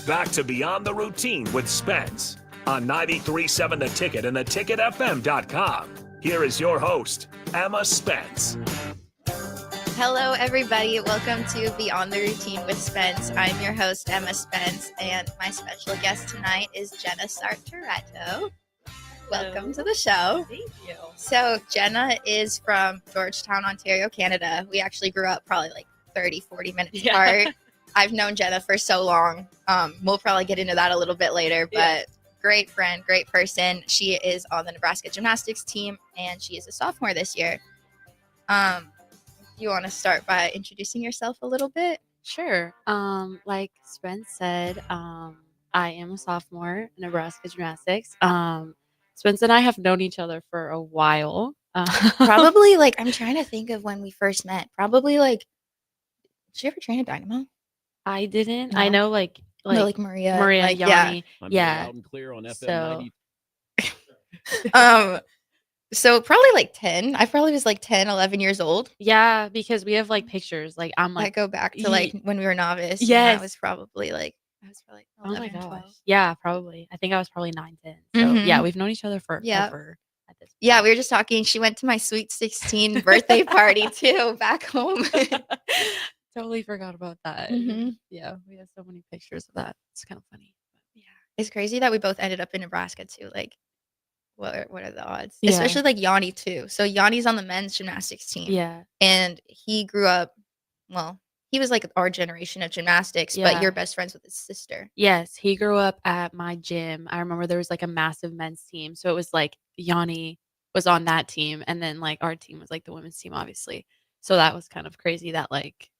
back to Beyond the Routine with Spence on 93.7 The Ticket and theticketfm.com. Here is your host, Emma Spence. Hello, everybody. Welcome to Beyond the Routine with Spence. I'm your host, Emma Spence, and my special guest tonight is Jenna Sartoretto. Welcome to the show. Thank you. So Jenna is from Georgetown, Ontario, Canada. We actually grew up probably like 30, 40 minutes apart. I've known Jenna for so long. We'll probably get into that a little bit later, but great friend, great person. She is on the Nebraska gymnastics team, and she is a sophomore this year. You want to start by introducing yourself a little bit? Sure. Like Spence said, I am a sophomore in Nebraska gymnastics. Spence and I have known each other for a while. Probably like, I'm trying to think of when we first met. Probably like, did you ever train at Dynamo? I didn't. No. I know like Maria, like, Yanni. Yeah. Loud and clear on FM 90. So probably like 10. I probably was like 10, 11 years old. Yeah, because we have like pictures. Like I'm I like, go back to like when we were novice. Yes. I was probably like oh 11, my gosh. 12. Yeah, probably. I think I was probably 9, 10. So yeah, we've known each other forever at this point. Yeah, we were just talking. She went to my Sweet 16 birthday party too, back home. Totally forgot about that. Mhm. Yeah, we have so many pictures of that. It's kind of funny. Yeah, it's crazy that we both ended up in Nebraska too. Like, what are the odds? Yeah. Especially like Yanni too. So Yanni's on the men's gymnastics team. Yeah. And he grew up, well, he was like our generation of gymnastics, but Yeah. you're best friends with his sister. Yes, he grew up at my gym. I remember there was like a massive men's team. So it was like Yanni was on that team, and then like our team was like the women's team, obviously. So that was kind of crazy that like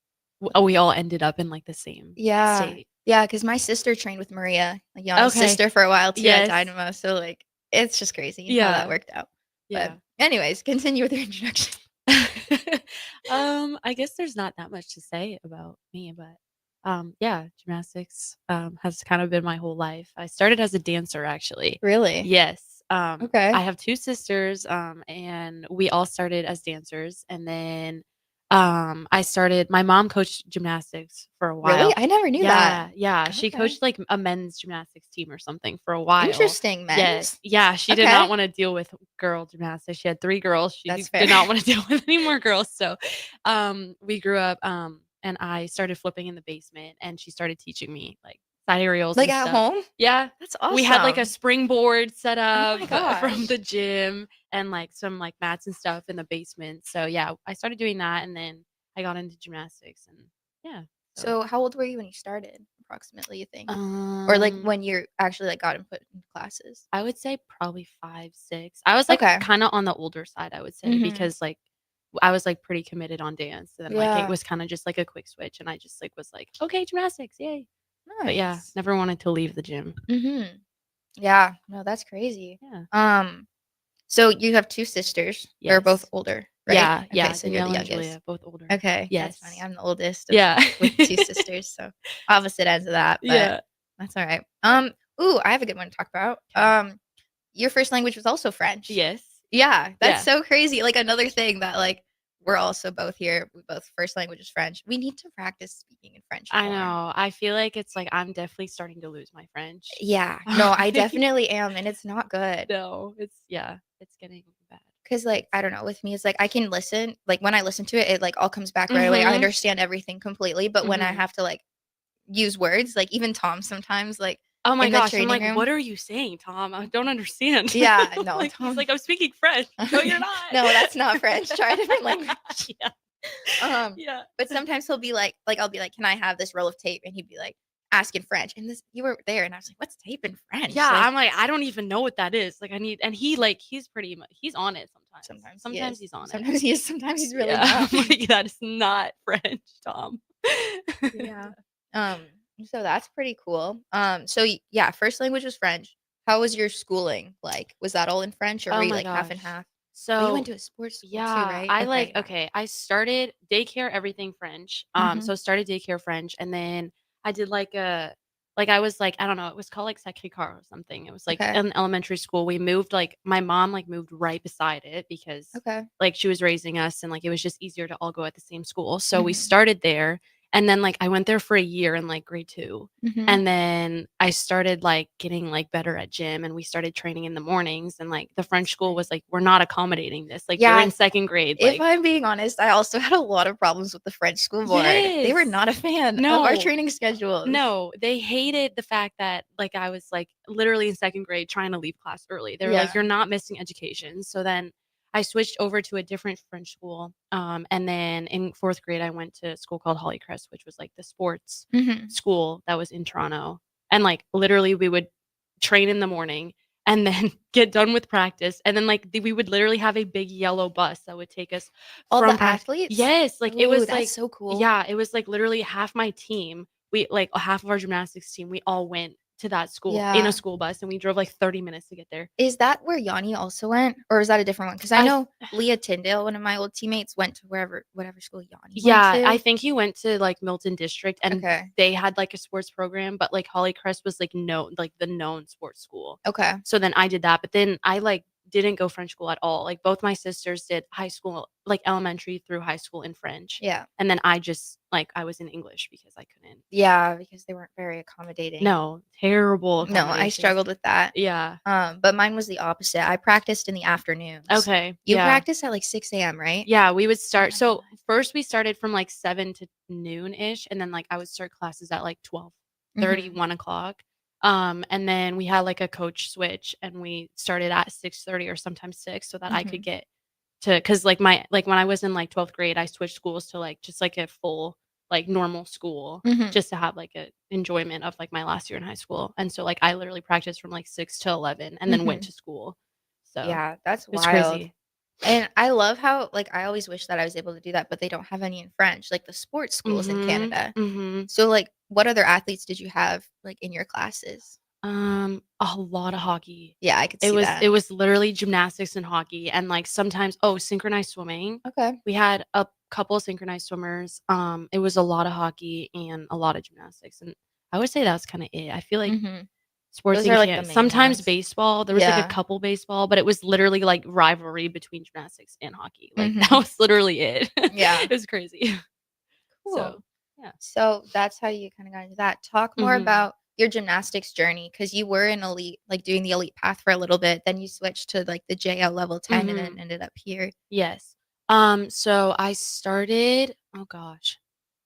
we all ended up in like the same state. Yeah, because my sister trained with Maria, like Yanni's sister, for a while too at Dynamo. So like, it's just crazy how that worked out. Yeah. But anyways, continue with your introduction. I guess there's not that much to say about me, but yeah, gymnastics has kind of been my whole life. I started as a dancer, actually. Really? Yes. Okay. I have 2 sisters, and we all started as dancers, and then my mom coached gymnastics for a while. Really? I never knew that. Yeah. She Okay. coached like a men's gymnastics team or something for a while. Interesting, men's. Yes. Yeah. She did not want to deal with girl gymnastics. She had 3 girls. She That's did fair. not want to deal with any more girls. So we grew up and I started flipping in the basement, and she started teaching me like side aerials. Like and at stuff. home? Yeah. That's awesome. We had like a springboard set Oh up my from gosh. the gym and like some like mats and stuff in the basement. So yeah, I started doing that, and then I got into gymnastics, and yeah. So how old were you when you started, approximately, you think? Or like when you actually like got and put in classes? I would say probably 5, 6. I was like Okay. kind of on the older side, I would say, Mhm. because like I was like pretty committed on dance, and then like it was kind of just like a quick switch, and I just like was like, okay, gymnastics, yay. Nice. But yeah, never wanted to leave the gym. Mm-hmm. Yeah. No, that's crazy. Yeah. So you have 2 sisters. They're Yes. both older, right? Yeah. Okay, Yeah. so you're the Danielle and youngest. Julia, both older. Okay. Yes. That's funny. I'm the oldest. Yeah. With 2 sisters, so opposite ends of that. But Yeah. that's all right. Ooh, I have a good one to talk about. Your first language was also French. Yes. Yeah, that's Yeah. so crazy. Like another thing that like we're also both here. We both first language is French. We need to practice speaking in French I more. know. I feel like it's like I'm definitely starting to lose my French. Yeah. No, I definitely am, and it's not good. No, it's getting bad. Because like I don't know, with me it's like I can listen. Like when I listen to it, it like all comes back right away. I Mhm. understand everything completely. But when I Mhm. have to like use words, like even Tom sometimes like Oh my in the gosh, I'm training like, room. what are you saying, Tom? I don't understand. Yeah, no, Like, Tom. he's like, I'm speaking French. No, you're not. No, that's not French. Try a different language. Yeah. Yeah. But sometimes he'll be like I'll be like, can I have this roll of tape? And he'd be like, ask in French. And this you were there, and I was like, what's tape in French? Yeah, Like, I'm like, I don't even know what that is. Like, and he like, he's pretty much, he's on it sometimes. Sometimes he's on it. Sometimes he is. Sometimes he's really Yeah. not. I'm like, that is not French, Tom. Yeah. So that's pretty cool. So yeah, first language was French. How was your schooling like? Was that all in French, or Oh were you my like half and gosh. half? So You went to a sports school too, yeah, right? I Okay, like yeah. okay. I started daycare, everything French. Mhm. So started daycare French, and then I did like I was like, I don't know, it was called like Sacré Coeur or something. It was like Okay. in elementary school. We moved like my mom like moved right beside it because Okay. like she was raising us, and like it was just easier to all go at the same school. So we Mhm. started there, And then like I went there for a year in like grade 2. Mhm. And then I started like getting like better at gym, and we started training in the mornings, and like the French school was like, we're not accommodating this. Like you're Yeah, in second grade. if Like I'm being honest, I also had a lot of problems with the French school board. They were yes. not a fan of our No. training schedules. No, they hated the fact that like I was like literally in second grade trying to leave class early. They were like, Yeah. you're not missing education. So then I switched over to a different French school. And then in fourth grade, I went to a school called Hollycrest, which was like the sports Mhm. school that was in Toronto. And like literally, we would train in the morning and then get done with practice. And then like we would literally have a big yellow bus that would take us All from the athletes? Yes, like it Ooh, was that's like so cool. yeah, it was like literally half my team. We like half of our gymnastics team. We all went to that school in Yeah. a school bus, and we drove like 30 minutes to get there. Is that where Yanni also went, or is that a different one? Because I I know Leah Tyndale, one of my old teammates, went to whatever school Yanni went Yeah, to. I think he went to like Milton District, and Okay. they had like a sports program, but like Hollycrest was like the known sports school. Okay. So then I did that, but then I like didn't go French school at all. Like both my sisters did high school, like elementary through high school in French. Yeah. And then I just like I was in English because I couldn't. Yeah, because they weren't very accommodating. No, terrible No, I accommodations. struggled with that. Yeah. But mine was the opposite. I practiced in the afternoons. Okay. You yeah. practiced at like 6 a.m., right? Yeah, we would start. my So God. first we started from like 7 to noon ish, and then like I would start classes at like 12:30, Mhm. 1 o'clock. And then we had like a coach switch, and we started at 6:30 or sometimes 6, so that I could Mhm. get to because like my like when I was in like 12th grade, I switched schools to like just like a full like normal school Mhm. just to have like a enjoyment of like my last year in high school. And so like I literally practiced from like 6 to 11 and then went Mhm. to school. So Yeah, that's it was wild. crazy. And I love how like I always wish that I was able to do that, but they don't have any in French, like the sports schools in Mhm. Canada. Mhm. So like what other athletes did you have like in your classes? A lot of hockey. Yeah, I could It see was that. it was literally gymnastics and hockey, and like sometimes synchronized swimming. Okay. We had a couple of synchronized swimmers. It was a lot of hockey and a lot of gymnastics, and I would say that's kind of it. I feel like Mhm. sports Those in are like the can main sometimes ones. baseball. There was like a Yeah. couple baseball, but it was literally like rivalry between gymnastics and hockey. Like that Mhm. was literally it. Yeah. It was crazy. Cool. So yeah. So that's how you kind of got into that. Talk more Mhm. about your gymnastics journey because you were in elite, like doing the elite path for a little bit. Then you switched to like the JL level 10 and then Mhm. ended up here. Yes. So I started, oh gosh,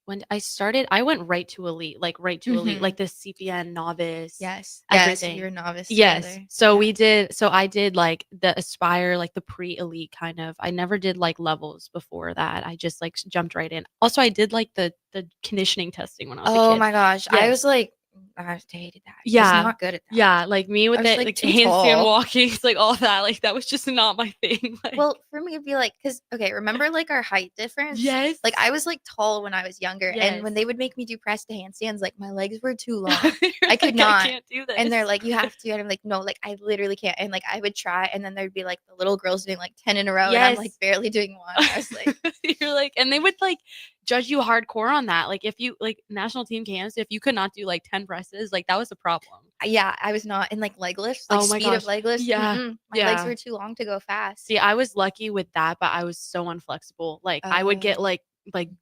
when I started, I went right to elite, Mhm. like the CPN novice, Yes. Yes. We everything. were novice Yes. together. So Yeah. I did like the aspire, like the pre-elite kind of. I never did like levels before that. I just like jumped right in. Also, I did like the conditioning testing when I was a Oh kid. my gosh. I Yes. was like, I hated that. I was Yeah. not good at that. Yeah, like me I with was it, like like too handstand tall. walkings, like all that, like that was just not my thing. Like Well, for me, it'd be like, cause okay, remember like our height difference? yes. Like I was like tall when I was younger, and when Yes. they would make me do press to handstands, like my legs were too long. You're I could like, I not. can't do And they're this. like, you have to. And I'm like, no, like I literally can't. And like I would try, and then there'd be like the little girls doing like 10 in a row, and I'm like Yes. barely doing one. I was like, You're like, and they would like judge you hardcore on that. Like if you like national team camps, if you could not do like 10 presses, like that was a problem. yeah, I was not in like leg lifts, like Oh my speed of gosh. leg lifts. Yeah. My legs Yeah. were too long to go fast. See, I was lucky with that, but I was so unflexible. Like I would get Oh. like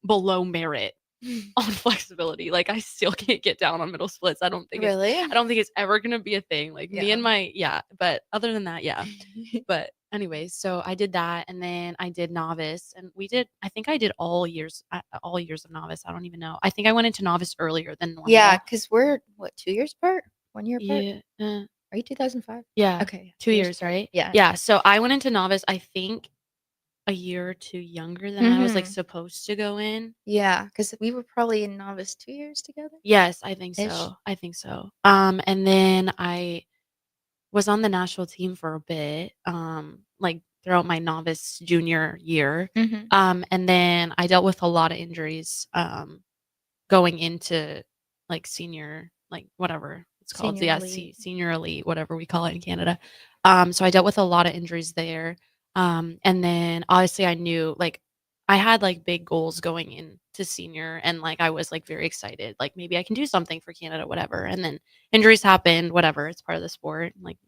below merit on flexibility. Like I still can't get down on middle splits. Really? I don't think it's ever gonna be a thing. Like me Yeah. and my but other than that, yeah. But anyways, so I did that, and then I did novice, and I think I did all years of novice. I don't even know. I think I went into novice earlier than normal. Yeah, because we're what, 2 years apart? 1 year apart? Yeah. Are you 2005? Yeah. Okay, 2 years, apart. right? Yeah. Yeah. So I went into novice, I think a year or two younger than I was like Mhm. supposed to go in. Yeah, because we were probably in novice 2 years together? Yes, I think Ish. so. I think so. And then I was on the national team for a bit, like throughout my novice junior year. Mhm. And then I dealt with a lot of injuries, going into like senior, like whatever it's called. Senior Yeah, elite. senior elite, whatever we call it in Canada. So I dealt with a lot of injuries there. And then obviously I knew like I had like big goals going into senior, and like I was like very excited, like maybe I can do something for Canada, whatever. And then injuries happened, whatever. It's part of the sport. Like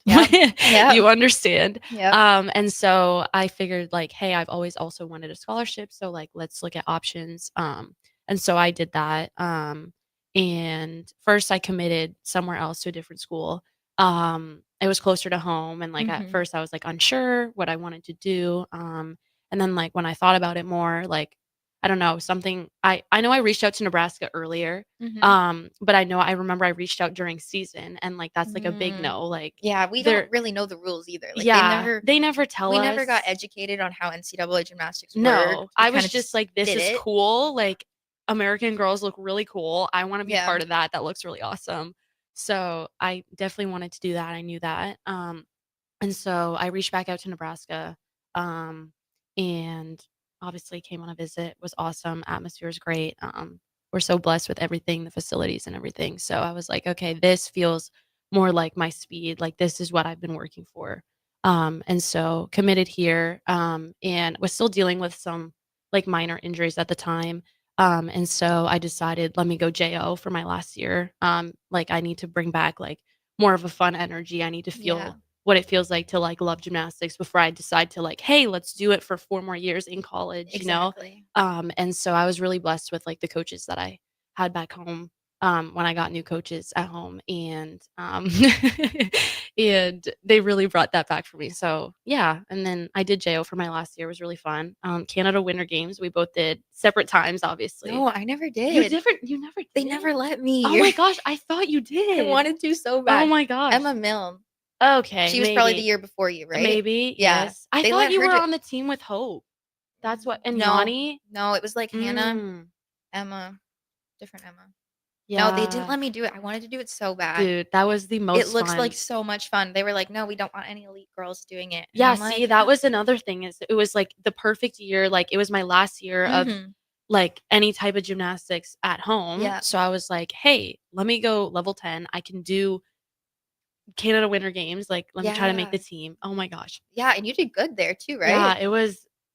Yep. Yep. you understand. Yep. And so I figured like, hey, I've always also wanted a scholarship. So like let's look at options. And so I did that. And first I committed somewhere else to a different school. It was closer to home, and like at Mhm. first I was like unsure what I wanted to do. And then like when I thought about it more, like I don't know, something I know I reached out to Nebraska earlier. Mhm. But I remember I reached out during season, and like that's like a big Mm. no. Like Yeah, we don't they're really know the rules either. Like yeah, they never tell we us. never got educated on how NCAA gymnastics worked. No, We I kind was of just just like, this did is it. cool. Like American girls look really cool. I want to be Yeah. part of that. That looks really awesome. So I definitely wanted to do that. I knew that. And so I reached back out to Nebraska, um, and obviously came on a visit. Was awesome. Atmosphere is great. We're so blessed with everything, the facilities and everything. So I was like, okay, this feels more like my speed. Like this is what I've been working for. And so committed here, and was still dealing with some like minor injuries at the time. And so I decided, let me go JO for my last year. Like I need to bring back like more of a fun energy. I need to Yeah. feel what it feels like to like love gymnastics before I decide to like, hey, let's do it for 4 more years in college, you know? Exactly. And so I was really blessed with like the coaches that I had back home, when I got new coaches at home, and and they really brought that back for me. So yeah, and then I did JO for my last year. It was really fun. Canada Winter Games, we both did separate times, obviously. No, I never You did. different you never They did? never let Oh me. my gosh, I thought you I did. wanted to so Oh bad. my gosh. Emma Milne. Okay, She was probably the maybe. year before you, right? Maybe, Yeah. yes. I They thought let you her were do on the team with Hope. That's what, and No. Yanni? No, it was like Hannah, Mm, Emma, different Emma. No, they didn't yeah. let me do it. I wanted to do it so bad. Dude, that was the It most looks like fun. so much fun. They were like, "No, we don't want any elite girls doing it." And Yeah, I'm see, like, that was another thing, is it was, like, the perfect year, like, it was my last year of, Mhm. like, any type of gymnastics at home, Yeah. so I was like, "Hey, let me go level 10. I can do Canada Winter Games, like, let me try to make the Yeah. team." Oh my gosh. Yeah, and you did good there too, Yeah, right?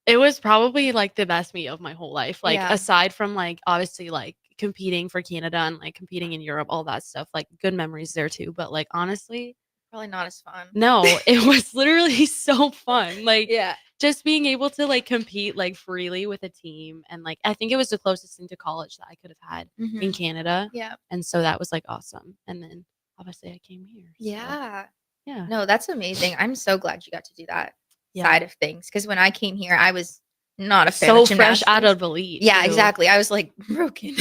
it was probably, like, the best meet of my whole life, like, Yeah. aside from, like, obviously, like, competing for Canada and, like, competing in Europe, all that stuff, like, good memories there too, but, like, honestly, Probably not as fun. no, it was literally so fun, like, Yeah. just being able to, like, compete, like, freely with a team, and, like, I think it was the closest thing to college that I could have had in Mhm. Canada, Yeah. and so that was, like, awesome, and then, obviously, I came here, so Yeah. yeah. No, that's amazing. I'm so glad you got to do that Yeah. side of things. Because when I came here, I was not a fan of So fresh out gymnastics. of elite Yeah, too. exactly. I was, like, broken.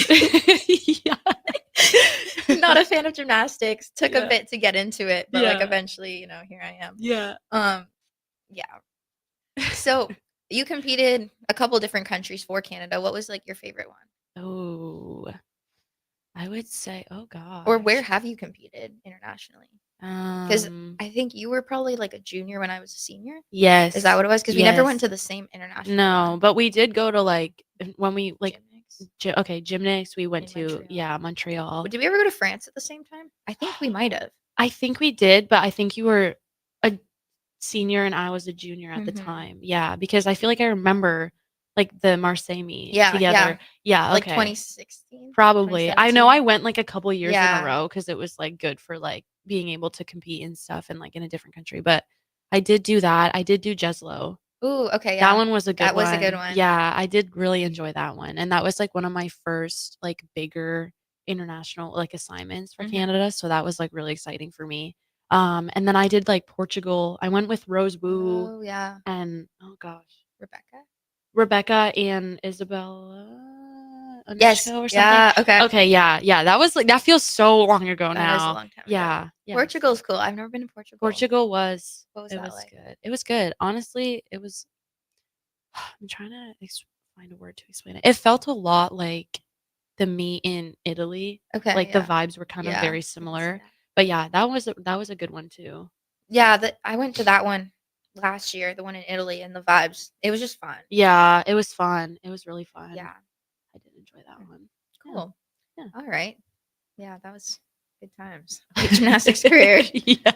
Yeah. Not a fan of gymnastics. Took a Yeah. bit to get into it, but, like, Yeah. eventually, here I am. Yeah. Yeah. So, you competed a couple different countries for Canada. What was, like, your favorite one? Oh, I would say, oh Or where gosh. have you competed internationally? Because Um, I think you were probably, like, a junior when I was a senior. Is that yes. what it was? Because we never went Yes. to the same international No, one. but we did go to like when we like Gymnastics gymnastics, we went in to, Montreal. yeah, Montreal. Did we ever go to France at the same time? I think we might have. I think we did, but I think you were a senior and I was a junior at the Mhm. time. Yeah, because I feel like I remember like the Marseille meet Yeah, together. Yeah, like okay. 2016, Probably. I know 2017. I went like a couple years in a Yeah. row because it was like good for like being able to compete and stuff and like in a different country. But I did do that. I did do Jeslo. Ooh, okay, That yeah. one was a good That was a good one. one. Yeah, I did really enjoy that one. And that was like one of my first like bigger international like assignments for Mhm. Canada. So that was like really exciting for me. And then I did like Portugal. I went with Rose Wu Oh, yeah. and oh gosh, Rebecca? Rebecca and Isabella Yes. Onishko or something. Yeah, okay. Okay, yeah, yeah. That was like that feels so long ago That is a now. long time ago. Yeah, yeah. So Portugal's cool. I've never been to Portugal. Portugal was What was it that was like? good. It was good. Honestly, it was I'm trying to find a word to explain it. It felt a lot like the meat in Italy. Okay, Like the yeah. vibes were kind of Yeah, very I can see similar. that. But yeah, that was a good one too. Yeah, I went to that one last year, the one in Italy, and the vibes. It was just fun. Yeah, it was fun. It was really fun. Yeah. I did enjoy that Hmm, one. Yeah. cool. Yeah. All right. Yeah, that was good times. Elite gymnastics career. Yeah.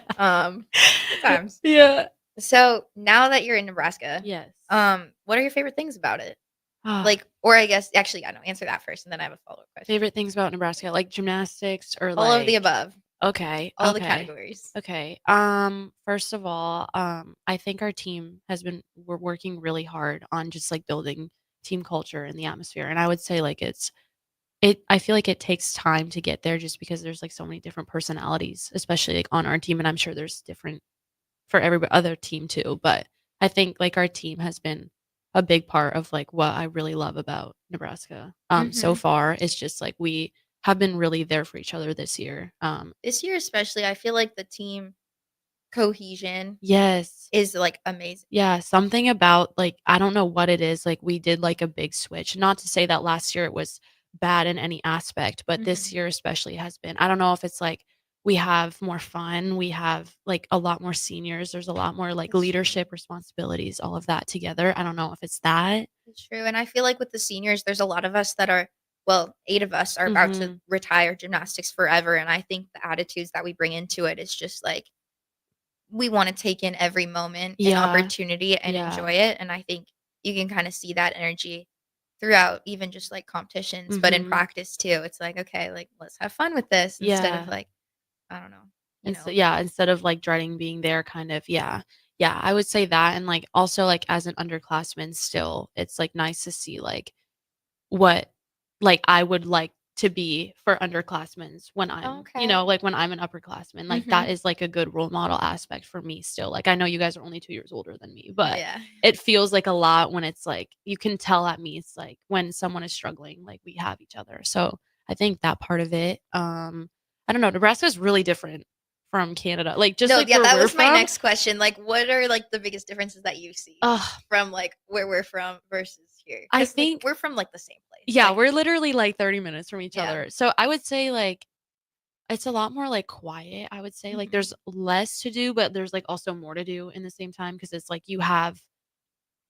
Good times. Yeah. So now that you're in Nebraska, Yes. what are your favorite things about it? Ah, Like, or I guess actually, yeah, no, answer that first, and then I have a follow-up question. favorite things about Nebraska, like gymnastics or All of the like above, okay, all the okay. categories. Okay. First of all, I think our team we're working really hard on just like building team culture and the atmosphere. And I would say like it's I feel like it takes time to get there just because there's, like, so many different personalities, especially, like, on our team, and I'm sure there's different for every other team too, but I think, like, our team has been a big part of, like, what I really love about Nebraska, so Hmm. far. It's just, like, we have been really there for each other this year. This year especially, I feel like the team cohesion Yes. is like amazing. Yeah, something about, like, I don't know what it is, like, we did, like, a big switch. Not to say that last year it was bad in any aspect, but this Hmm. year especially has been. I don't know if it's, like, we have more fun, we have, like, a lot more seniors, there's a lot more, like, That's true. leadership responsibilities, all of that together. I don't know if it's that. It's true. And I feel like with the seniors, there's a lot of us that are, well, 8 of us are about to Mhm. retire gymnastics forever. And I think the attitudes that we bring into it is just like we want to take in every moment and Yeah, opportunity and yeah. enjoy it. And I think you can kind of see that energy throughout even just like competitions, but in Mhm. practice too. It's like, okay, like let's have fun with this instead of Yeah. like, I don't know, you And so know. yeah, instead of, like, dreading being there kind of, yeah. Yeah, I would say that, and, like, also, like, as an underclassman still, it's, like, nice to see, like, what, like, I would like to be for underclassmen when I'm, Okay. like, when I'm an upperclassman, like, Mm-hmm. that is, like, a good role model aspect for me still. Like, I know you guys are only 2 years older than me, but Yeah. it feels like a lot when it's, like, you can tell at me it's, like, when someone is struggling, like, we have each other. So, I think that part of it, I don't know, Nebraska's really different from Canada, like, just, No, like, yeah, where that we're was my from. next question. Like, what are like the biggest differences that you see Ugh, from like where we're from versus here? I Because like think we're from like the same place. yeah, Like, we're literally, like, 30 minutes from each yeah. other. So, I would say, like, it's a lot more, like, quiet, I would say, like, Hmm. there's less to do, but there's, like, also more to do in the same time because it's, like, you have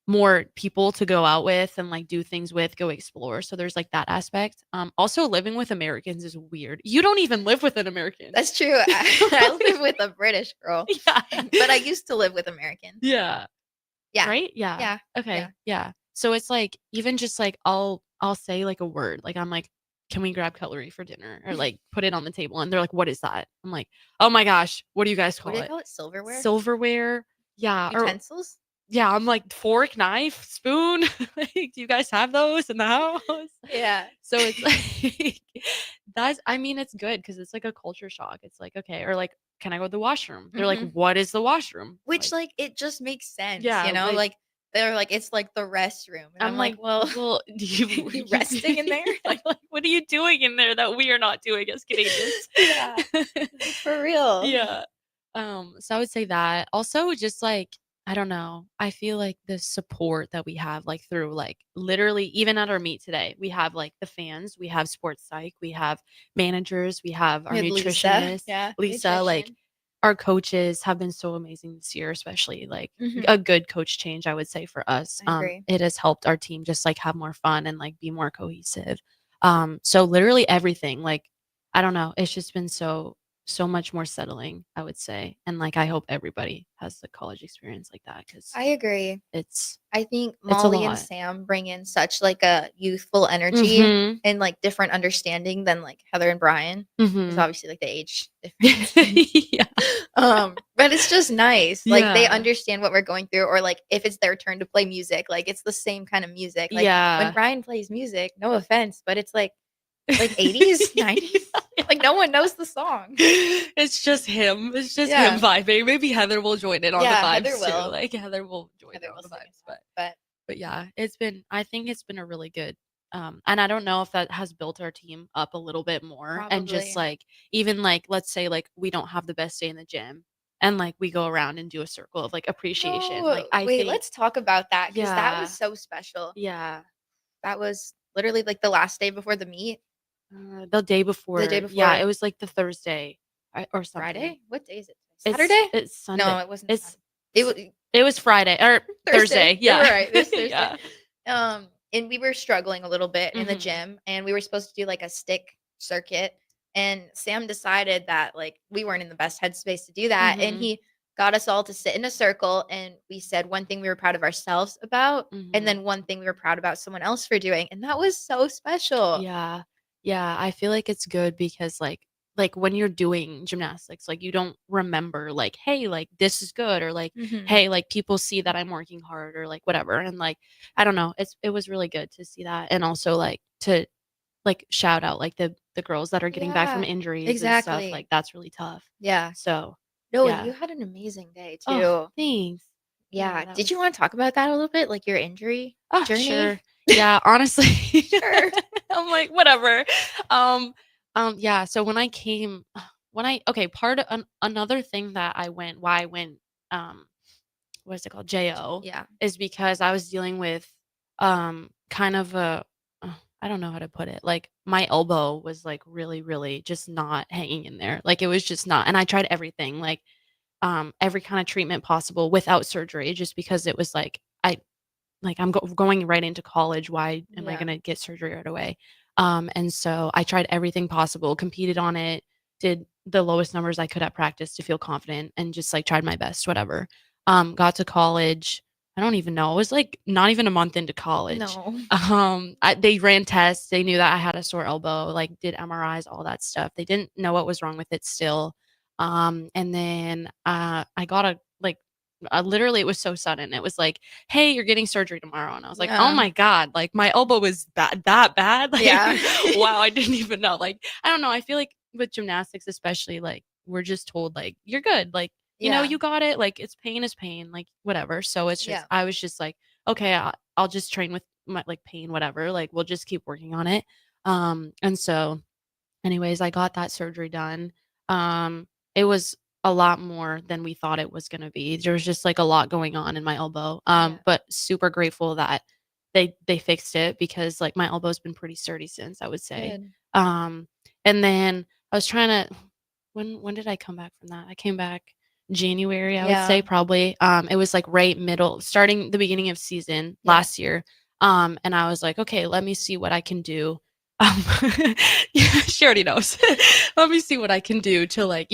more people to go out with and, like, do things with, go explore, so there's, like, that aspect. Also, living with Americans is weird. You don't even live with an American. That's true. I live with a British girl, Yeah. but I used to live with Americans. Yeah. Yeah. Right? Yeah. Yeah. Yeah. Okay, yeah. So it's, like, even just, like, I'll say, like, a word, like, I'm like, "Can we grab cutlery for dinner?" Or, like, put it on the table, and they're like, "What is that?" I'm like, "Oh my gosh, what do you guys What do call they it?" call it? Silverware? Silverware? Yeah, or Utensils? yeah, I'm like, "Fork, knife, spoon? Like, do you guys have those in the house?" Yeah. So it's like that's I mean, it's good because it's like a culture shock. It's like, "Okay," or like, "Can I go to the washroom?" They're like, Hmm. "What is the washroom?" Which Like, like it just makes sense, yeah, you know? like, Like they're like it's like the restroom, and I'm I'm like, like, well, "Well, do you you resting in there? like, what are you doing in there that we are not doing as Canadians?" Yeah. Like for real. Yeah. So I would say that. Also, just, like, I don't know, I feel like the support that we have, like, through, like, literally even at our meet today, we have, like, the fans, we have sports psych, we have managers, we have our With Lisa. nutritionist, Yeah. Lisa, like, Nutrition. our coaches have been so amazing this year, especially, like, Hmm. a good coach change, I would say, for us. I agree. It has helped our team just, like, have more fun and, like, be more cohesive. So literally everything, like, I don't know, it's just been so much more settling, I would say, and, like, I hope everybody has the college experience like that because I agree. it's I think it's a Molly and lot. Sam bring in such like a youthful energy Mhm. and like different understanding than like Heather and Brian. There's Mhm. obviously like the age difference. Yeah. But it's just nice. Like they Yeah. understand what we're going through, or like if it's their turn to play music, like it's the same kind of music. Like when Yeah. Brian plays music, no offense, but it's like 80s, 90s. Like no one knows the song. It's just him. It's just him Yeah. vibing. Maybe Heather will join in on the Yeah, Heather vibes too. will. Like, Heather will join Heather in on will the sing it vibes, out. But but yeah, I think it's been a really good, and I don't know if that has built our team up a little bit more and just, probably. like, even, like, let's say, like, we don't have the best day in the gym and, like, we go around and do a circle of, like, appreciation. Like, No, I wait, think let's talk about that because that was yeah, so special. yeah. That was literally like the last day before the meet, The day the day before, yeah, it before was, like, the Thursday, or something. Friday. What day is it? Saturday? It's No, Sunday. it wasn't It's Saturday. It was it was Friday or Thursday. Thursday, You're yeah. right. This Thursday. Yeah. And we were struggling a little bit in the Mhm. gym, and we were supposed to do like a stick circuit. And Sam decided that like we weren't in the best headspace to do that, and Mhm. he got us all to sit in a circle, and we said one thing we were proud of ourselves about, and Mhm. then one thing we were proud about someone else for doing, and that was so special. Yeah. Yeah, I feel like it's good because, like, when you're doing gymnastics, like, you don't remember, like, "Hey, like, this is good," or, like, Hmm. "Hey, like, people see that I'm working hard," or, like, whatever, and, like, I don't know, it was really good to see that and also, like, to like shout out like the girls that are getting back from Yeah, injuries and stuff. exactly. Like that's really tough. Yeah. So No, yeah. you had an amazing day Oh, too. thanks. Yeah. that Did you was. want to talk about that a little bit, like your injury Oh, journey? sure. Yeah, honestly. Sure. I'm like, whatever. Um, yeah, so part of another thing that why I went, um, what is it called? JO Yeah. is because I was dealing with, kind of I don't know how to put it. Like my elbow was like really, really just not hanging in there. Like it was just not, and I tried everything, like, every kind of treatment possible without surgery, just because it was like, I'm going right into college. Why am I Yeah. gonna get surgery right away? And so I tried everything possible, competed on it, did the lowest numbers I could at practice to feel confident, and just like tried my best, whatever. Got to college. I don't even know. It was like not even a month into college. No. They ran tests. They knew that I had a sore elbow. Like did MRIs, all that stuff. They didn't know what was wrong with it still. And then I got a like literally it was so sudden. It was like, "Hey, you're getting surgery tomorrow." And I was like, "Oh Yeah. my god, like my elbow was that bad?" Like, Yeah. wow, I didn't even know. Like, I don't know, I feel like with gymnastics especially, like we're just told like, "You're good." Like, Yeah. you got it. Like it's pain is pain, like whatever. So it's just Yeah. I was just like, "Okay, I'll just train with my like pain whatever. Like we'll just keep working on it." And so anyways, I got that surgery done. It was a lot more than we thought it was gonna be. There was just like a lot going on in my elbow. Yeah. But super grateful that they fixed it because like my elbow's been pretty sturdy since, I would say. Good. Um, and then I was trying to when did I come back from that? I came back January, I would say Yeah. probably. It was like right middle, starting the beginning of season Yeah. last year. And I was like, okay, let me see what I can do. Um, yeah, she already knows. Let me see what I can do to like,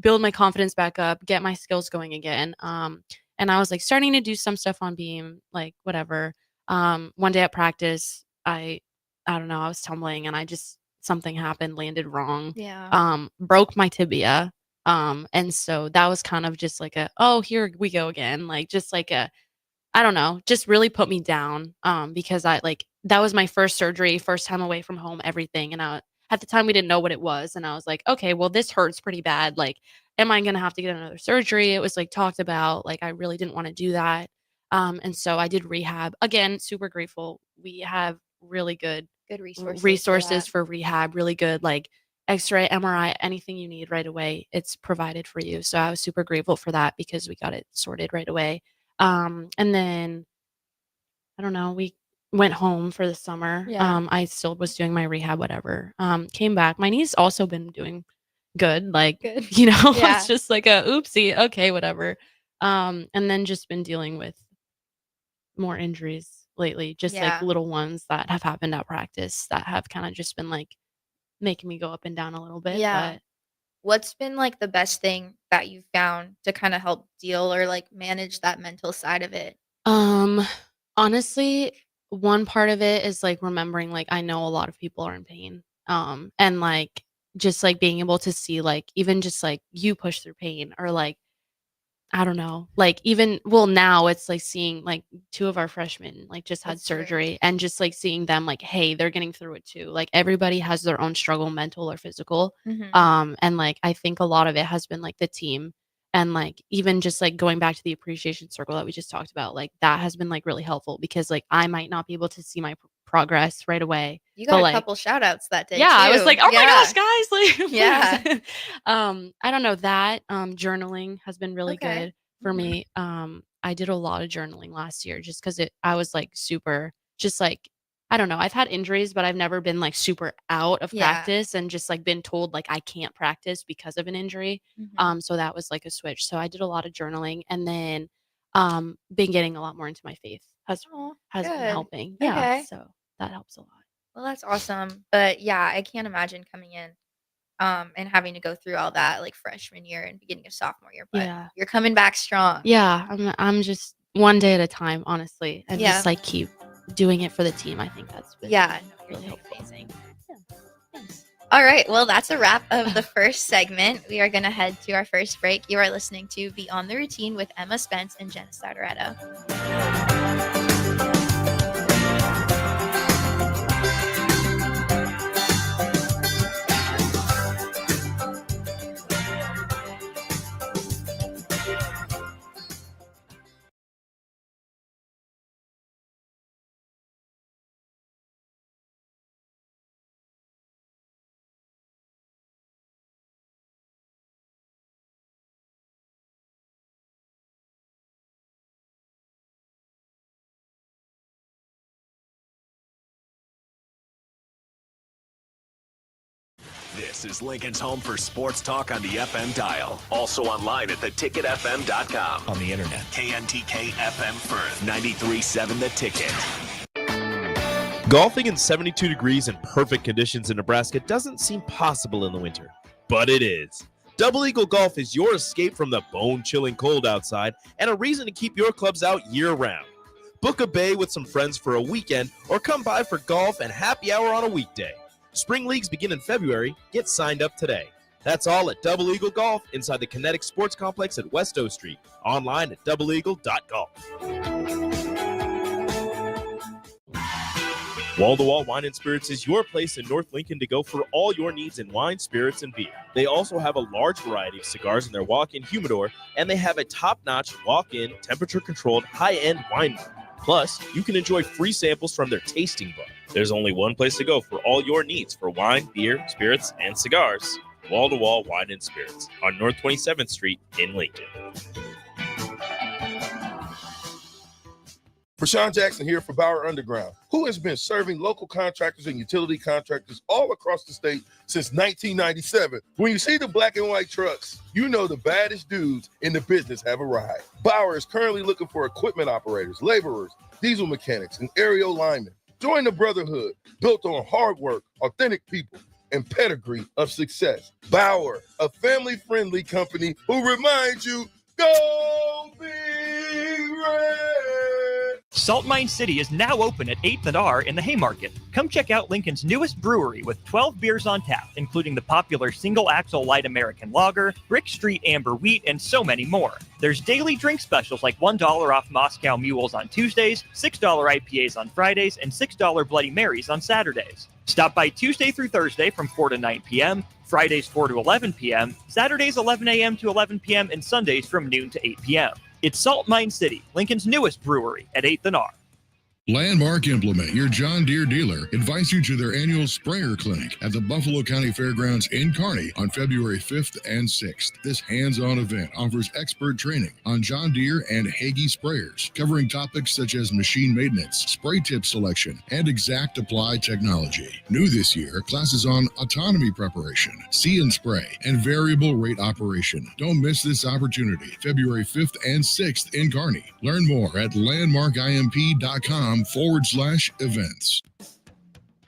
build my confidence back up, get my skills going again. And I was like starting to do some stuff on beam, like whatever. One day at practice, I don't know, I was tumbling and I just something happened, landed wrong. Yeah. Broke my tibia. And so that was kind of just like oh, here we go again. Like just like I don't know, just really put me down, because that was my first surgery, first time away from home, everything, and at the time, we didn't know what it was, and I was like, "Okay, well, this hurts pretty bad, like, am I gonna have to get another surgery?" It was, like, talked about, like, I really didn't wanna do that, and so I did rehab. Again, super grateful. We have really good Good resources for resources that. for rehab, really good, like, X-ray, MRI, anything you need right away, it's provided for you, so I was super grateful for that because we got it sorted right away. And then I don't know, we went home for the summer. Yeah. I still was doing my rehab, whatever. Came back. My knee's also been doing good. Like, Good. it's Yeah. just like a oopsie, okay, whatever. And then just been dealing with more injuries lately, just like Yeah. little ones that have happened at practice that have kind of just been like making me go up and down a little bit. Yeah. But What's been like the best thing that you found to kind of help deal or like manage that mental side of it? Um, honestly, one part of it is, like, remembering, like, I know a lot of people are in pain, and, like, just, like, being able to see, like, even just, like, you push through pain or, like, I don't know, like, even well, now it's, like, seeing, like, 2 of our freshmen, like, just had That's true. surgery and just, like, seeing them, like, hey, they're getting through it too. Like, everybody has their own struggle, mental or physical, Mhm. and, like, I think a lot of it has been, like, the team and, like, even just, like, going back to the appreciation circle that we just talked about, like, that has been, like, really helpful because, like, I might not be able to see my progress right away, You but, got a like couple shout outs that day yeah, I was like, too. "Oh my Yeah. gosh, guys, like, Yeah. please." I don't know, that, journaling has been really Okay. good for Mhm. me. I did a lot of journaling last year just 'cause I was, like, super just, like I don't know, I've had injuries, but I've never been, like, super out of Yeah. practice and just, like, been told, like, I can't practice because of an injury. Mhm. So that was, like, a switch. So I did a lot of journaling and then, been getting a lot more into my faith Oh, has been good. helping. Yeah, Okay. so that helps a lot. Well, that's awesome. But yeah, I can't imagine coming in and having to go through all that like freshman year and beginning of sophomore year, but Yeah. you're coming back strong. Yeah, I'm just one day at a time, honestly, and Yeah. just, like, keep doing it for the team. I think that's been Yeah, no, you're really doing helpful. amazing. Yeah, thanks. All right, well, that's a wrap of the first segment. We are going to head to our first break. You are listening to Beyond the Routine with Emma Spence and Jenna Statoretta. This is Lincoln's home for sports talk on the FM dial. Also online at theticketfm.com. On the internet, KNTK FM Firth, 93.7 The Ticket. Golfing in 72 degrees and perfect conditions in Nebraska doesn't seem possible in the winter, but it is. Double Eagle Golf is your escape from the bone-chilling cold outside and a reason to keep your clubs out year-round. Book a bay with some friends for a weekend or come by for golf and happy hour on a weekday. Spring leagues begin in February. Get signed up today. That's all at Double Eagle Golf inside the Kinetic Sports Complex at West O Street. Online at doubleeagle.golf. Wall-to-Wall Wine and Spirits is your place in North Lincoln to go for all your needs in wine, spirits, and beer. They also have a large variety of cigars in their walk-in humidor, and they have a top-notch walk-in, temperature-controlled, high-end wine bar. Plus, you can enjoy free samples from their tasting bar. There's only one place to go for all your needs for wine, beer, spirits, and cigars. Wall-to-Wall Wine and Spirits on North 27th Street in Lincoln. Rashawn Jackson here for Bauer Underground, who has been serving local contractors and utility contractors all across the state since 1997. When you see the black and white trucks, you know the baddest dudes in the business have arrived. Bauer is currently looking for equipment operators, laborers, diesel mechanics, and aerial linemen. Join the brotherhood built on hard work, authentic people, and pedigree of success. Bauer, a family-friendly company who reminds you, go Big Red! Salt Mine City is now open at 8th and R in the Haymarket. Come check out Lincoln's newest brewery with 12 beers on tap, including the popular Single Axle Light American Lager, Brick Street Amber Wheat, and so many more. There's daily drink specials like $1 off Moscow Mules on Tuesdays, $6 IPAs on Fridays, and $6 Bloody Marys on Saturdays. Stop by Tuesday through Thursday from 4 to 9 p.m., Fridays 4 to 11 p.m., Saturdays 11 a.m. to 11 p.m., and Sundays from noon to 8 p.m. It's Salt Mine City, Lincoln's newest brewery at 8th and R. Landmark Implement, your John Deere dealer, invites you to their annual sprayer clinic at the Buffalo County Fairgrounds in Kearney on February 5th and 6th. This hands-on event offers expert training on John Deere and Hagie sprayers, covering topics such as machine maintenance, spray tip selection, and exact apply technology. New this year, classes on autonomy preparation, see and spray, and variable rate operation. Don't miss this opportunity, February 5th and 6th in Kearney. Learn more at landmarkimp.com/events.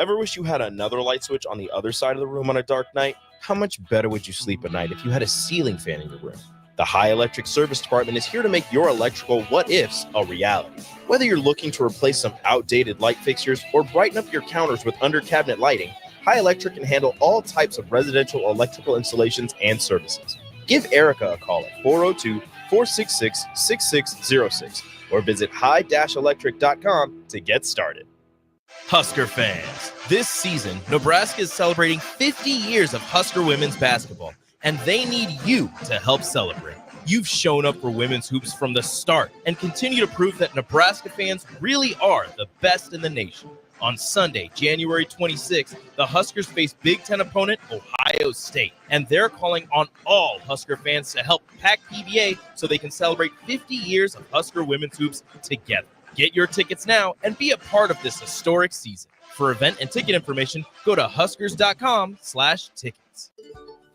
Ever wish you had another light switch on the other side of the room on a dark night? How much better would you sleep at night if you had a ceiling fan in your room? The High Electric Service Department is here to make your electrical what-ifs a reality. Whether you're looking to replace some outdated light fixtures or brighten up your counters with under-cabinet lighting, High Electric can handle all types of residential electrical installations and services. Give Erica a call at 402-466-6606 or visit high-electric.com to get started. Husker fans, this season, Nebraska is celebrating 50 years of Husker women's basketball, and they need you to help celebrate. You've shown up for women's hoops from the start and continue to prove that Nebraska fans really are the best in the nation. On Sunday, January 26th, the Huskers face Big Ten opponent Ohio State, and they're calling on all Husker fans to help pack PBA so they can celebrate 50 years of Husker women's hoops together. Get your tickets now and be a part of this historic season. For event and ticket information, go to huskers.com/tickets.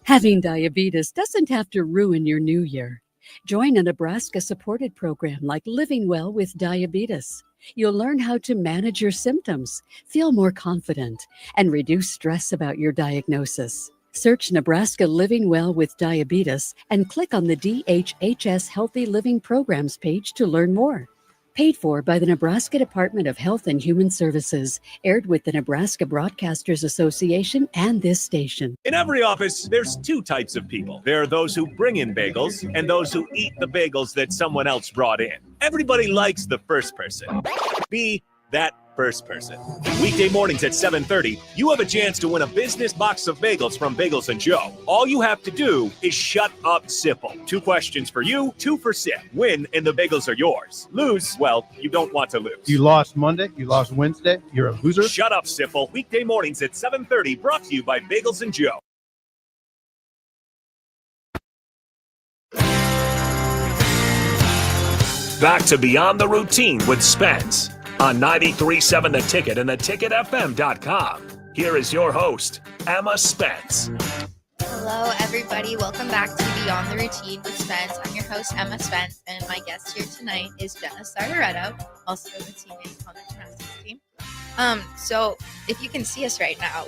Having diabetes doesn't have to ruin your new year. Join a Nebraska-supported program like Living Well with Diabetes. You'll learn how to manage your symptoms, feel more confident, and reduce stress about your diagnosis. Search Nebraska Living Well with Diabetes and click on the DHHS Healthy Living Programs page to learn more. Paid for by the Nebraska Department of Health and Human Services. Aired with the Nebraska Broadcasters Association and this station. In every office, there's two types of people. There are those who bring in bagels and those who eat the bagels that someone else brought in. Everybody likes the first person. Be that first person. Weekday mornings at 7:30, you have a chance to win a business box of bagels from Bagels & Joe. All you have to do is shut up, Sipple. 2 questions for you, 2 for Sip. Win, and the bagels are yours. Lose, well, you don't want to lose. You lost Monday, you lost Wednesday, you're a loser. Shut up, Sipple. Weekday mornings at 7:30, brought to you by Bagels & Joe. Back to Beyond the Routine with Spence on 93.7 The Ticket and theticketfm.com. Here is your host, Emma Spence. Hello, everybody. Welcome back to Beyond the Routine with Spence. I'm your host, Emma Spence, and my guest here tonight is Jenna Sartoretto, also a teammate on the gymnastics team. So if you can see us right now,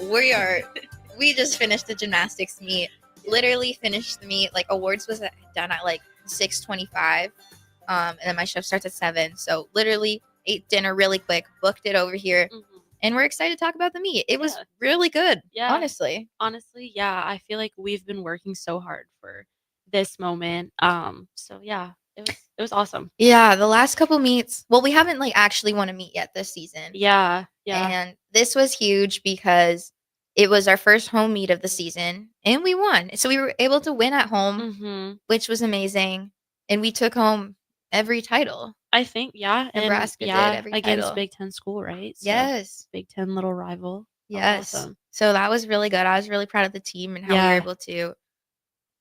we just finished the gymnastics meet. Literally finished the meet. Like, awards was done at like 6:25, and then my shift starts at 7. So literally ate dinner really quick, booked it over here. And we're excited to talk about the meet. It was really good, honestly. Honestly, yeah. I feel like we've been working so hard for this moment. So yeah, it was awesome. Yeah, the last couple meets. Well, we haven't like actually won a meet yet this season. Yeah. And this was huge because it was our first home meet of the season, and we won. So we were able to win at home, which was amazing. And we took home every title. I think, yeah. Nebraska and, did every against title. Big Ten school, right? So, Yes. Big Ten little rival. Yes. Awesome. So that was really good. I was really proud of the team and how we were able to,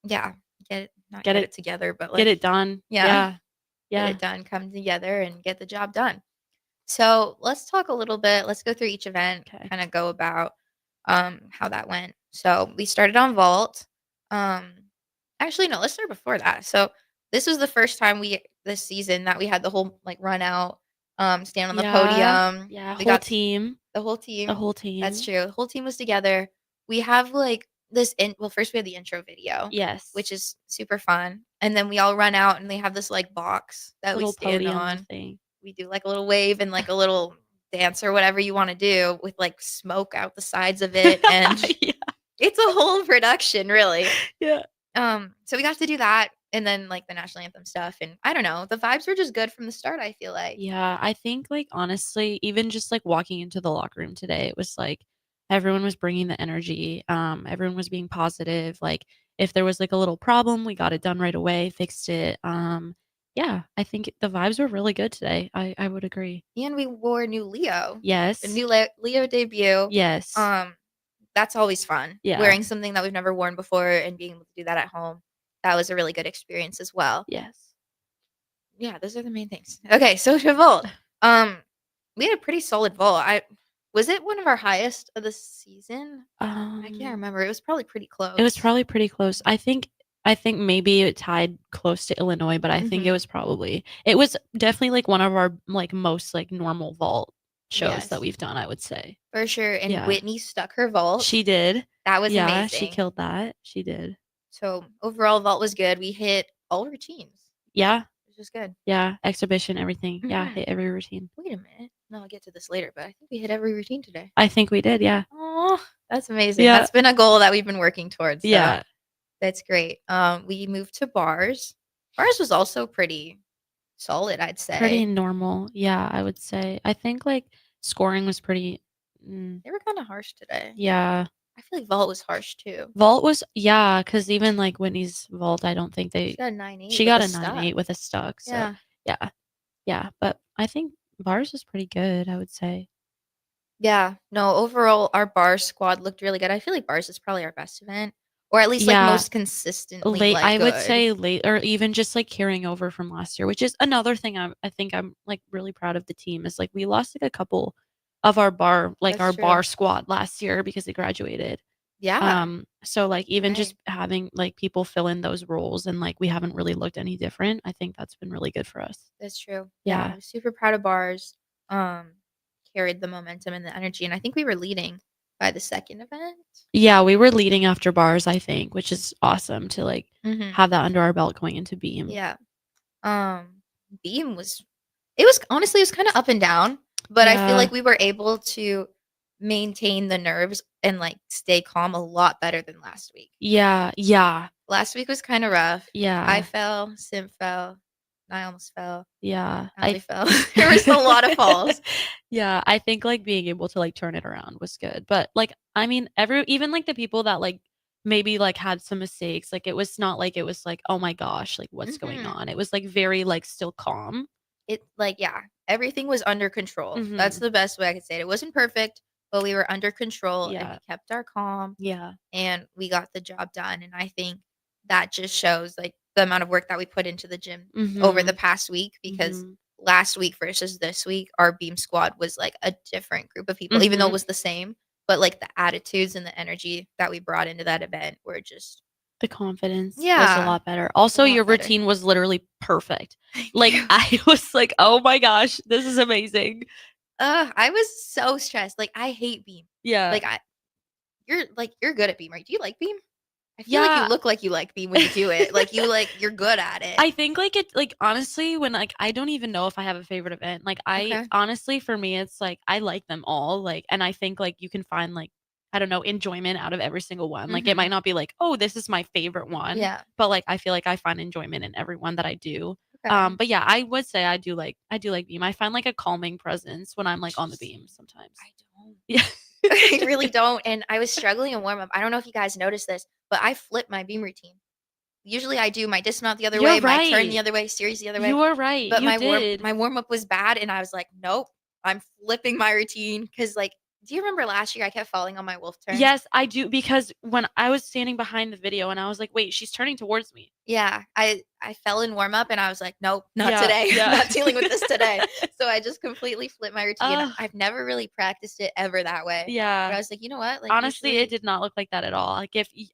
get it together, but like get it done. Get it done, come together and get the job done. So let's talk a little bit. Let's go through each event, kind of go about how that went. So we started on vault. Actually, no, let's start before that. So this was the first time this season that we had the whole like run out, stand on the podium. Yeah, we whole got team. the whole team. The whole team. That's true. The whole team was together. We have like this first we had the intro video. Yes. Which is super fun. And then we all run out and they have this like box that we stand podium on. thing. We do like a little wave and like a little dance or whatever you want to do with like smoke out the sides of it. And it's a whole production, really. Yeah. So we got to do that and then like the national anthem stuff. And I don't know, the vibes were just good from the start, I feel like. Yeah, I think like honestly, even just like walking into the locker room today, it was like everyone was bringing the energy. Everyone was being positive. Like if there was like a little problem, we got it done right away, fixed it. Yeah, I think the vibes were really good today. I would agree. And we wore new Leo. Yes. The new Leo debut. Yes. That's always fun. Yeah. Wearing something that we've never worn before and being able to do that at home. That was a really good experience as well. Yes. Yeah, those are the main things. Okay, so to vault. We had a pretty solid vault. Was it one of our highest of the season? I can't remember. It was probably pretty close. It was probably pretty close. I think maybe it tied close to Illinois, but I think it was definitely like one of our like most like normal vault shows that we've done, I would say. For sure. And Whitney stuck her vault. She did. That was amazing. Yeah, she killed that. She did. So overall vault was good. We hit all routines. Yeah. Which was good. Yeah. Exhibition, everything. Yeah, hit every routine. Wait a minute. No, I'll get to this later, but I think we hit every routine today. I think we did, yeah. Oh, that's amazing. Yeah. That's been a goal that we've been working towards. So yeah. That's great. We moved to bars. Bars was also pretty solid, I'd say. Pretty normal. Yeah, I would say. I think like scoring was pretty They were kind of harsh today. Yeah. I feel like vault was harsh too. Vault was because even like Whitney's vault, I don't think She got a 9.8. She got a 9.8 with a stuck. So yeah. But I think bars was pretty good, I would say. Yeah. No, overall our bar squad looked really good. I feel like bars is probably our best event. Or at least like most consistently I would say late, or even just like carrying over from last year, which is another thing I think I'm like really proud of the team is like we lost like a couple of our bar bar squad last year because they graduated. Yeah. So like even just having like people fill in those roles and like we haven't really looked any different. I think that's been really good for us. That's true. Yeah. I'm super proud of bars. Carried the momentum and the energy, and I think we were leading by the second event. Yeah, we were leading after bars, I think, which is awesome to like have that under our belt going into beam. Yeah. Beam was honestly kind of up and down, but I feel like we were able to maintain the nerves and like stay calm a lot better than last week. Yeah. Last week was kind of rough. Yeah. I fell, Sim fell, I almost fell. Yeah. I fell. There was a lot of falls. Yeah, I think like being able to like turn it around was good. But like I mean even like the people that like maybe like had some mistakes, like it was not like it was like, oh my gosh, like what's going on? It was like very like still calm. It like everything was under control. That's the best way I could say it. It wasn't perfect, but we were under control and we kept our calm. Yeah. And we got the job done. And I think that just shows like the amount of work that we put into the gym over the past week, because last week versus this week, our beam squad was like a different group of people, even though it was the same. but like the attitudes and the energy that we brought into that event were just The confidence was a Yeah. lot better. Also, lot your better. routine was literally perfect. Like, you. I was like, "Oh my gosh, this is amazing." I was so stressed. Like I hate beam. Yeah. Like you're good at beam, right? Do you like beam? I feel like Yeah. you look like you like beam when you do it. Like you're good at it. I think like it like honestly when like I don't even know if I have a favorite event. Like I Okay. honestly for me it's like I like them all. Like and I think like you can find like I don't know enjoyment out of every single one. Like it Mhm. might not be like, "Oh, this is my favorite one." Yeah. But like I feel like I find enjoyment in every one that I do. Okay. But yeah, I would say I do like beam. I find like a calming presence when I'm like on the beam sometimes. I don't. Yeah. I really don't. And I was struggling in warm up. I don't know if you guys noticed this, but I flip my beam routine. Usually I do my dismount the other You're way, my turn right. the other way, series the other way. You are right. But You my did. warm up was bad, and I was like, nope, I'm flipping my routine because like, do you remember last year I kept falling on my wolf turn? Yes, I do because when I was standing behind the video and I was like, "Wait, she's turning towards me." Yeah, I fell in warm up and I was like, nope, not Yeah, today. yeah. I'm not dealing with this today. So I just completely flipped my routine. Ugh. I've never really practiced it ever that way. But I Yeah. was like, you know what? Like Honestly, usually, it did not look like that at all. Like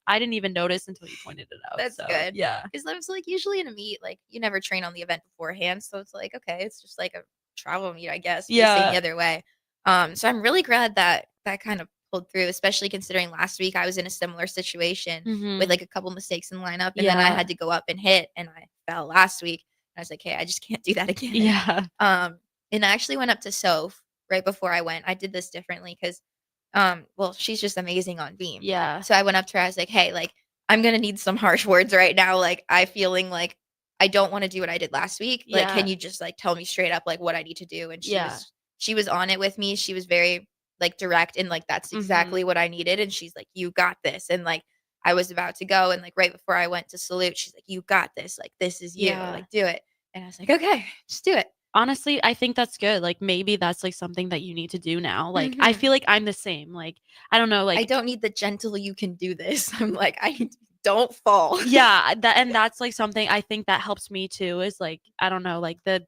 I didn't even notice until you pointed it out. That's so, good. Yeah. because I was like, usually in a meet, like you never train on the event beforehand, so it's like, okay, it's just like a travel meet, I guess, facing Yeah. the other way. So I'm really glad that that kind of pulled through, especially considering last week I was in a similar situation Mhm. with like a couple mistakes in lineup, and then I Yeah. had to go up and hit, and I fell last week. And I was like, hey, I just can't do that again. Yeah. And I actually went up to Soph right before I went. I did this differently because, well, she's just amazing on beam. Yeah. So I went up to her. I was like, hey, like I'm gonna need some harsh words right now. Like I feeling like I don't want to do what I did last week. Like, Yeah. can you just like tell me straight up like what I need to do? And Yeah. she was on it with me. She was very like direct and like that's Mhm. exactly what I needed. And she's like, you got this. And like I was about to go, and like right before I went to salute, she's like, you got this. Like this is you. Yeah. Like do it. And I was like, okay, just do it. Honestly, I think that's good. Like maybe that's like something that you need to do now. Like I Mhm. feel like I'm the same. Like I don't know, I like don't need the gentle you can do this. I'm like, I don't fall. yeah, that's like something I think that helps me too is like I don't know, like the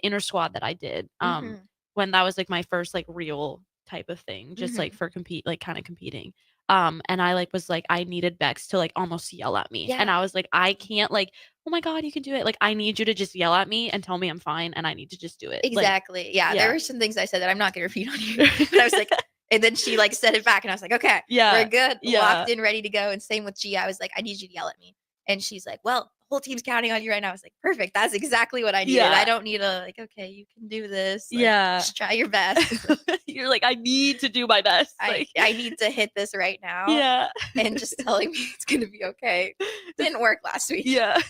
inner squad that I did Mhm. when that was like my first like real type of thing, just like Mhm. for kind of competing. And I like was like I needed Bex to like almost yell at me. And Yeah. I was like I can't like, "Oh my god, you can do it." Like I need you to just yell at me and tell me I'm fine and I need to just do it. Like Exactly. Yeah, yeah. there were some things I said that I'm not gonna repeat on here. But I was like, and then she like said it back, and I was like, okay, Yeah. we're good, Yeah. locked in, ready to go. And same with Gia. I was like, I need you to yell at me. And she's like, well, the whole team's counting on you right now. I was like, perfect. That's exactly what I needed. Yeah. I don't need a like, okay, you can do this. Like, Yeah. just try your best. You're like I need to do my best. Like I need to hit this right now. yeah. And just telling me it's gonna be okay. Didn't work last week. Yeah.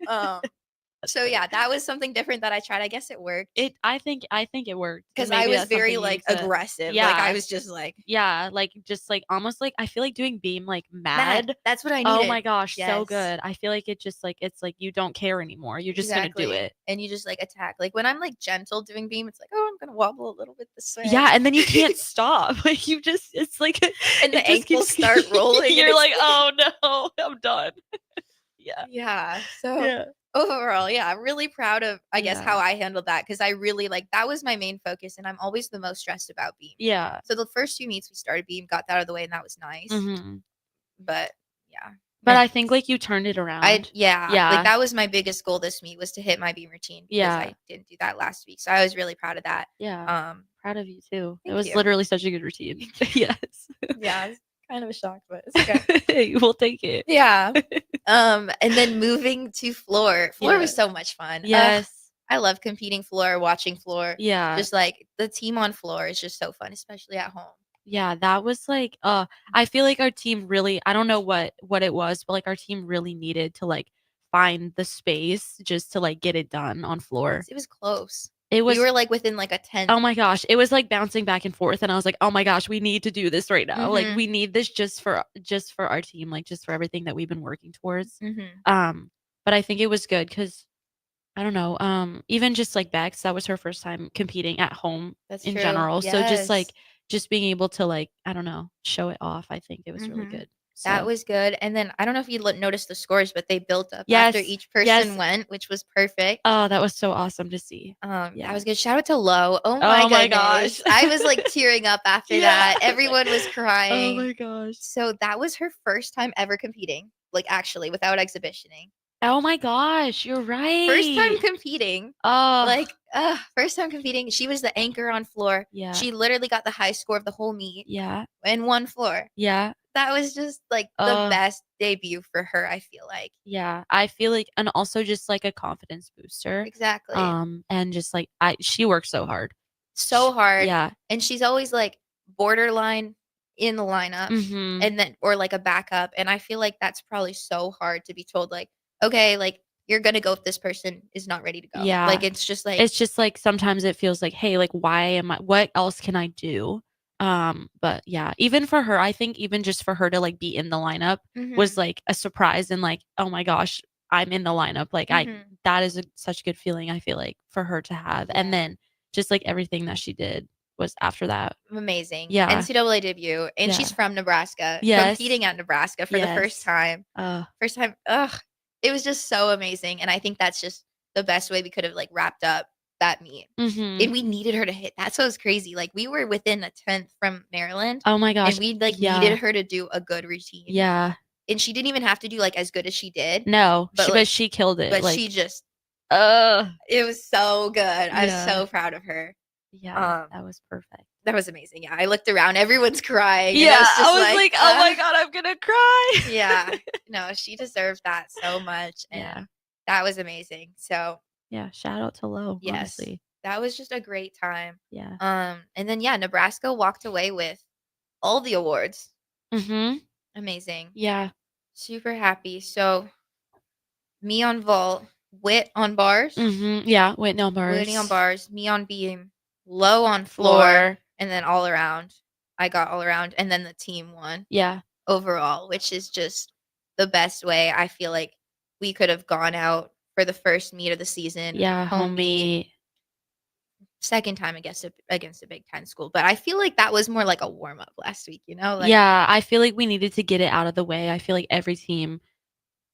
Um. So yeah, that was something different that I tried. I guess it worked I think it worked. So because I maybe was that's very something you like need to- aggressive. Like I Yeah. was just like Yeah, like just like almost like I feel like doing beam like mad. That's what I needed. Oh my gosh, so Yes. good. I feel like it just like it's like you don't care anymore. You're just gonna do Exactly. it. And you just like attack. Like when I'm like gentle doing beam, it's like, oh, I'm gonna wobble a little bit this way. Yeah, and then you can't stop. Like you just it's like And the it just ankles keeps- start rolling. and You're it's like, oh no, I'm done. Yeah. yeah. So Yeah. overall, yeah, I'm really proud of I guess Yeah. how I handled that because I really like that was my main focus, and I'm always the most stressed about beam. Yeah. So the first few meets we started beam, got that out of the way, and that was nice. Mhm. But yeah. But And I think like you turned it around. yeah, Yeah. like that was my biggest goal this meet was to hit my beam routine because Yeah. I didn't do that last week. So I was really proud of that. Yeah. Proud of you too. It thank was you. literally such a good routine. Yes. Yeah, it's kind of a shock, but it's okay. We'll take it. Yeah. And then moving to floor. Floor was Yeah. so much fun. Yes. I love competing floor, watching floor. Yeah. Just like the team on floor is just so fun, especially at home. Yeah, that was like I feel like our team really I don't know what it was, but like our team really needed to like find the space just to like get it done on floor. It was close. It was We were like within like a 10. oh my gosh, it was like bouncing back and forth and I was like, "Oh my gosh, we need to do this right now." Like Mhm. we need this just for our team, like just for everything that we've been working towards. Mhm. But I think it was good cuz I don't know, even just like Bex, that was her first time competing at home That's in true. general. So just like Yes. just being able to like, I don't know, show it off, I think it was really Mhm. good. That So, was good. And then I don't know if you noticed the scores, but they built up Yes, after each person yes. went, which was perfect. oh, that was so awesome to see. That yeah. was good. Shout out to Lo. Oh my Oh my goodness. gosh. I was like tearing up after Yeah. that. Everyone was Oh crying. my gosh. So that was her first time ever competing, like actually without exhibitioning. Oh my gosh, you're right. First time competing. Oh, Like, first time competing. She was the anchor on floor. Yeah. She literally got the high score of the whole meet yeah, in one floor. yeah, That was just like the best debut for her, I feel like. yeah. I feel like, and also just like a confidence booster. Exactly. And just like she works so hard. So hard. Yeah. And she's always like borderline in the lineup Mhm. and then or like a backup. And I feel like that's probably so hard to be told like, okay, like you're gonna go if this person is not ready to go. Yeah. Like it's just like It's just like sometimes it feels like, hey, like what else can I do? But yeah, even for her, I think even just for her to like be in the lineup was like a surprise and like, oh my gosh, I'm in the lineup. Like that is such a good feeling, I feel like, for her to have. And then just like everything that she did was after that. amazing. Yeah. NCAA debut. And she's Yeah. from Nebraska. Yes. Competing at Nebraska for the first Yes. time. First time. It was just so amazing. And I think that's just the best way we could have like wrapped up that meet. Mhm. And we needed her to hit. That's what was crazy. Like we were within a 10th from Maryland. Oh my gosh. And we like yeah. needed her to do a good routine. Yeah. And she didn't even have to do like as good as she did. No, But, but like- she killed it. But like, she just uh it was so good. I was Yeah. so proud of her. yeah, that was perfect. That was amazing. Yeah. I looked around, everyone's crying. and Yeah, just I was like, oh my "Ugh." god, I'm gonna cry. Yeah. No, she deserved that so much. And Yeah. that was amazing. So Yeah, shout out to Lo, Yes. honestly. that was just a great time. Yeah. And then Nebraska walked away with all the awards. Mhm. Amazing. Yeah. Super happy. So me on vault, Wit on bars, Mhm. Yeah, Whitney on bars. Whitney on bars, me on beam, Low on floor, Floor. and then all around. I got all around, and then the team won Yeah. overall, which is just the best way. I feel like we could have gone out for the first meet of the season. Yeah, home meet, homie. second time against a Big Ten school, but I feel like that was more like a warm up last week. Like Yeah, I feel like we needed to get it out of the way. I feel like every team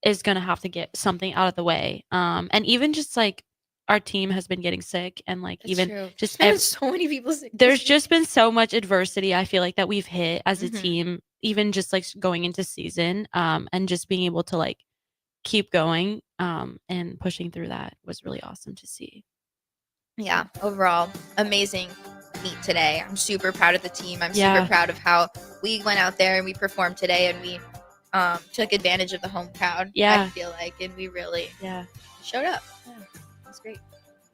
is gonna have to get something out of the way. And even just like our team has been getting sick and like That's even true. just There's so many people sick. this there's week. just been so much adversity I feel like that we've hit as a Mhm. team, even just like going into season, and just being able to like keep going and pushing through that was really awesome to see. Yeah, overall, amazing meet today. I'm super proud of the team. I'm Yeah. super proud of how we went out there and we performed today and we took advantage of the home crowd. Yeah. I feel like, and we really Yeah. showed up. Yeah, that's great.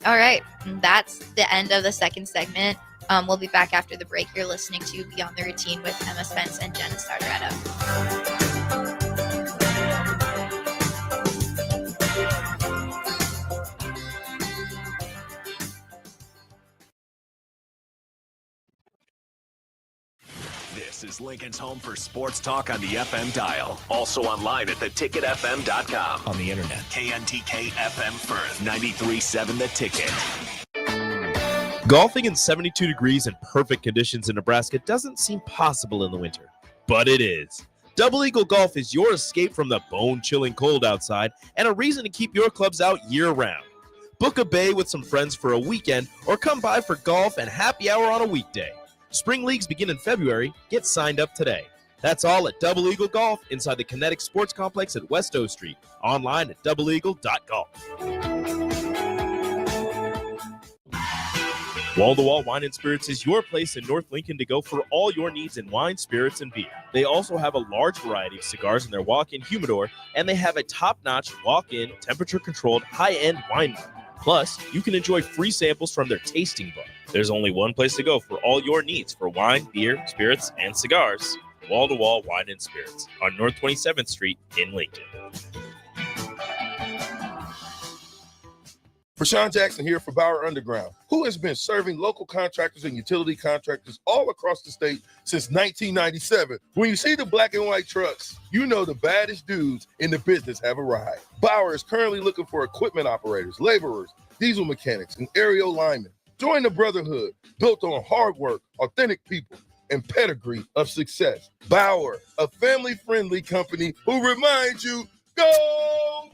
All right, that's the end of the second segment. We'll be back after the break. You're listening to Beyond the Routine with Emma Spence and Jenna Starderetta. This is Lincoln's home for sports talk on the FM dial. Also online at theticketfm.com. On the internet, KNTK FM Firth, 93.7 The Ticket. Golfing in 72 degrees and perfect conditions in Nebraska doesn't seem possible in the winter, but it is. Double Eagle Golf is your escape from the bone-chilling cold outside and a reason to keep your clubs out year-round. Book a bay with some friends for a weekend or come by for golf and happy hour on a weekday. Spring leagues begin in February. Get signed up today. That's all at Double Eagle Golf inside the Kinetic Sports Complex at West O Street. Online at doubleeagle.golf. Wall-to-Wall Wine and Spirits is your place in North Lincoln to go for all your needs in wine, spirits, and beer. They also have a large variety of cigars in their walk-in humidor, and they have a top-notch walk-in, temperature-controlled, high-end wine bar. Plus, you can enjoy free samples from their tasting bar. There's only one place to go for all your needs for wine, beer, spirits, and cigars. Wall-to-Wall Wine and Spirits on North 27th Street in Lincoln. Rashawn Jackson here for Bauer Underground, who has been serving local contractors and utility contractors all across the state since 1997. When you see the black and white trucks, you know the baddest dudes in the business have arrived. Bauer is currently looking for equipment operators, laborers, diesel mechanics, and aerial linemen. Join the brotherhood built on hard work, authentic people, and pedigree of success. Bauer, a family-friendly company who reminds you, go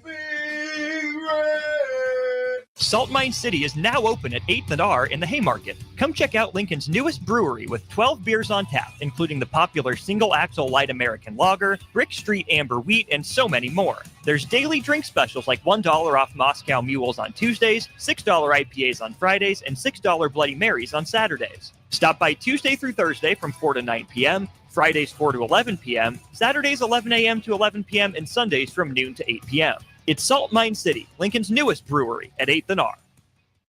Big Red! Salt Mine City is now open at 8th and R in the Haymarket. Come check out Lincoln's newest brewery with 12 beers on tap, including the popular Single Axle Light American Lager, Brick Street Amber Wheat, and so many more. There's daily drink specials like $1 off Moscow Mules on Tuesdays, $6 IPAs on Fridays, and $6 Bloody Marys on Saturdays. Stop by Tuesday through Thursday from 4 to 9 p.m., Fridays 4 to 11 p.m., Saturdays 11 a.m. to 11 p.m., and Sundays from noon to 8 p.m. It's Salt Mine City, Lincoln's newest brewery at 8th and R.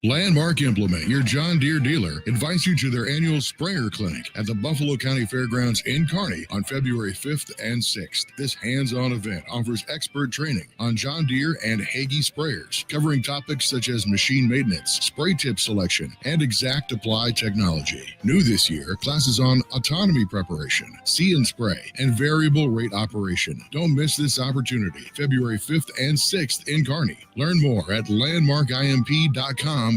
Landmark Implement, your John Deere dealer, invites you to their annual sprayer clinic at the Buffalo County Fairgrounds in Kearney on February 5th and 6th. This hands-on event offers expert training on John Deere and Hagie sprayers, covering topics such as machine maintenance, spray tip selection, and exact apply technology. New this year, classes on autonomy preparation, see and spray, and variable rate operation. Don't miss this opportunity, February 5th and 6th in Kearney. Learn more at landmarkimp.com/events.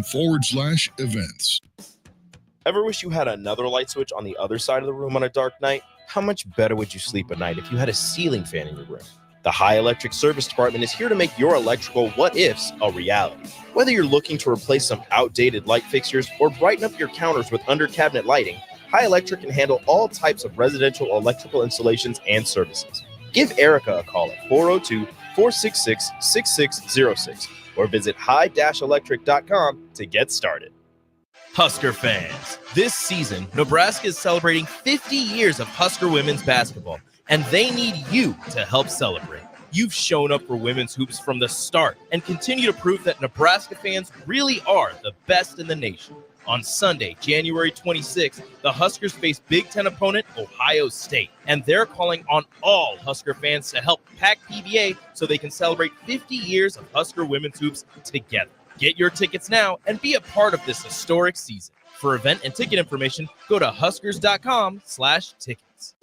Ever wish you had another light switch on the other side of the room on a dark night? How much better would you sleep at night if you had a ceiling fan in your room? The High Electric Service Department is here to make your electrical what-ifs a reality. Whether you're looking to replace some outdated light fixtures or brighten up your counters with under-cabinet lighting, High Electric can handle all types of residential electrical installations and services. Give Erica a call at 402-466-6606 or visit high-electric.com to get started. Husker fans, this season, Nebraska is celebrating 50 years of Husker women's basketball, and they need you to help celebrate. You've shown up for women's hoops from the start and continue to prove that Nebraska fans really are the best in the nation. On Sunday, January 26th, the Huskers face Big Ten opponent Ohio State, and they're calling on all Husker fans to help pack PBA so they can celebrate 50 years of Husker women's hoops together. Get your tickets now and be a part of this historic season. For event and ticket information, go to huskers.com/tickets.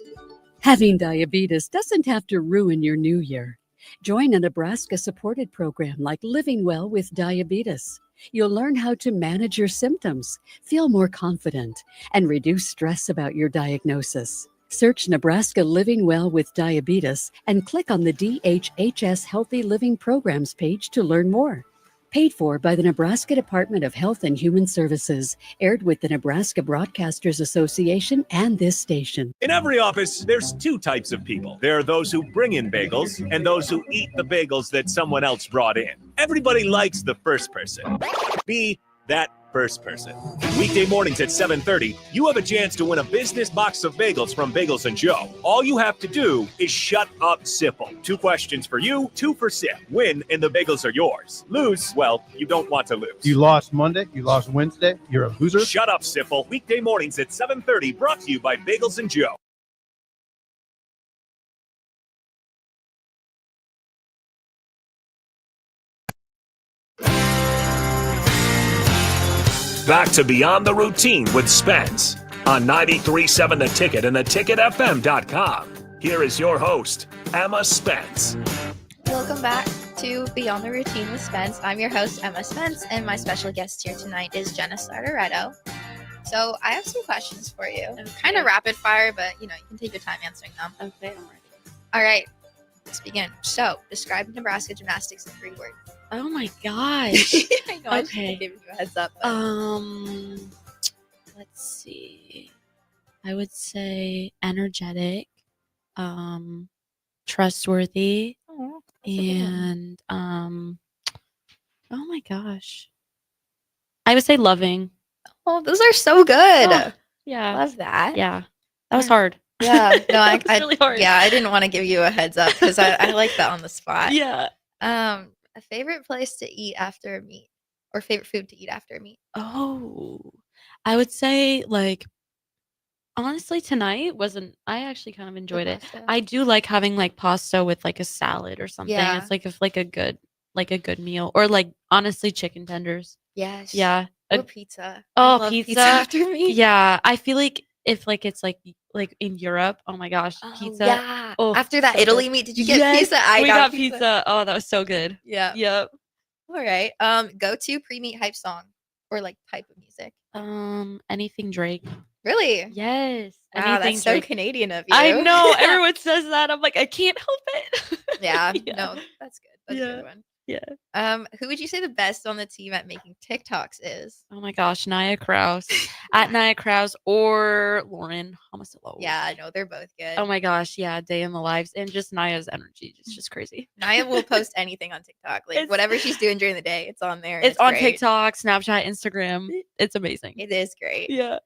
Having diabetes doesn't have to ruin your new year. Join a Nebraska-supported program like Living Well with Diabetes. You'll learn how to manage your symptoms, feel more confident, and reduce stress about your diagnosis. Search Nebraska Living Well with Diabetes and click on the DHHS Healthy Living Programs page to learn more. Paid for by the Nebraska Department of Health and Human Services, aired with the Nebraska Broadcasters Association and this station. In every office, there's two types of people. There are those who bring in bagels and those who eat the bagels that someone else brought in. Everybody likes the first person. Be that first person. Weekday mornings at 7:30, you have a chance to win a business box of bagels from Bagels & Joe. All you have to do is shut up, Sipple. 2 questions for you, 2 for Sip. Win, and the bagels are yours. Lose, well, you don't want to lose. You lost Monday, you lost Wednesday, you're a loser. Shut up, Sipple. Weekday mornings at 7:30, brought to you by Bagels & Joe. Back to Beyond the Routine with Spence on 93.7 The Ticket and theticketfm.com. Here is your host, Emma Spence. Welcome back to Beyond the Routine with Spence. I'm your host, Emma Spence, and my special guest here tonight is Jenna Sartoretto. So I have some questions for you. Kind of rapid fire, but you can take your time answering them. Okay, I'm ready. All right, let's begin. So describe Nebraska gymnastics in 3 words. Oh my gosh. I know. I Okay. should have given you a heads up. But... Let's see. I would say energetic, trustworthy, Oh, and oh my gosh. I would say loving. oh, those are so good. Oh, yeah. Love that. Yeah. That was hard. Yeah. No, That was really hard. Yeah, I didn't want to give you a heads up because I like that on the spot. Yeah. A favorite place to eat after a meet, or favorite food to eat after a meet. Oh, I would say honestly tonight I actually kind of enjoyed it. Pasta. I do like having pasta with a salad or something. Yeah. It's a good meal, or honestly chicken tenders. Yes. Yeah. Or pizza. Oh, I love pizza. after meet. Yeah, I feel like if it's in Europe, oh my gosh, Oh, pizza. yeah. Oh, After that so Italy good. meet, did you get Yes, pizza? we got pizza. Oh, that was so good. Yeah. Yep. All right. Go to pre-meet hype song or type of music. Anything Drake. Really? Yes. Wow, Anything that's so Drake. Canadian of you. I know everyone says that. I'm like, I can't help it. Yeah, Yeah. no, that's good. That's a Yeah. good one. Yeah. Who would you say the best on the team at making TikToks is? Oh my gosh, Nia Kraus at Nia Kraus or Lauren Homicillo. Yeah, I know they're both good. Oh my gosh, yeah, day in the lives and just Nia's energy. It's just crazy. Naya will post anything on TikTok. Like It's- whatever she's doing during the day, it's on there. and It's on great. TikTok, Snapchat, Instagram. It's amazing. It is great. Yeah.